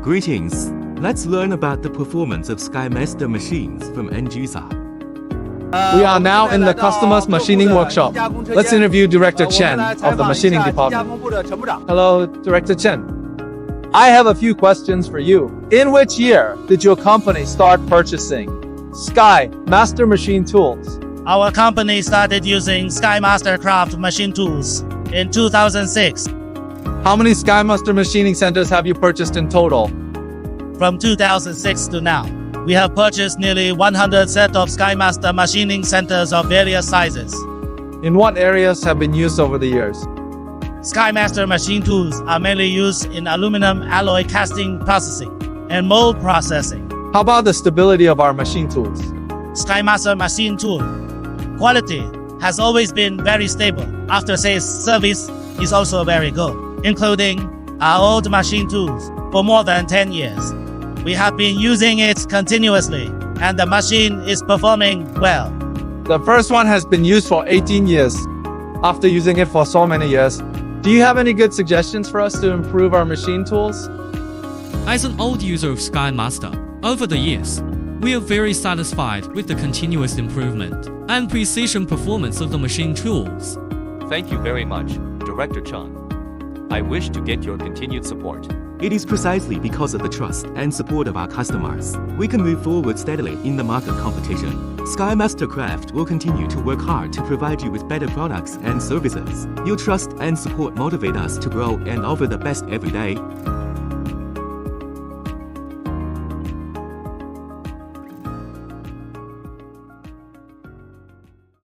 Greetings. Let's learn about the performance of SkyMaster machines from end user. We are now in the customer's machining workshop. Let's interview Director Chen of the machining department. Hello, Director Chen. I have a few questions for you. In which year did your company start purchasing Sky Master machine tools? Our company started using SkyMaster Craft machine tools in 2006. How many Sky Master machining centers have you purchased in total? From 2006 to now, we have purchased nearly 100 set of SkyMaster machining centers of various sizes. In what areas have been used over the years? SkyMaster machine tools are mainly used in aluminum alloy casting processing and mold processing. How about the stability of our machine tools? SkyMaster machine tool quality has always been very stable. After sales service is also very good, including our old machine tools for more than 10 years. We have been using it continuously, and the machine is performing well. The first one has been used for 18 years. After using it for so many years, do you have any good suggestions for us to improve our machine tools? As an old user of SkyMaster, over the years, we are very satisfied with the continuous improvement and precision performance of the machine tools. Thank you very much, Director Chen. I wish to get your continued support. It is precisely because of the trust and support of our customers we can move forward steadily in the market competition. SkyMaster Craft will continue to work hard to provide you with better products and services. Your trust and support motivate us to grow and offer the best every day.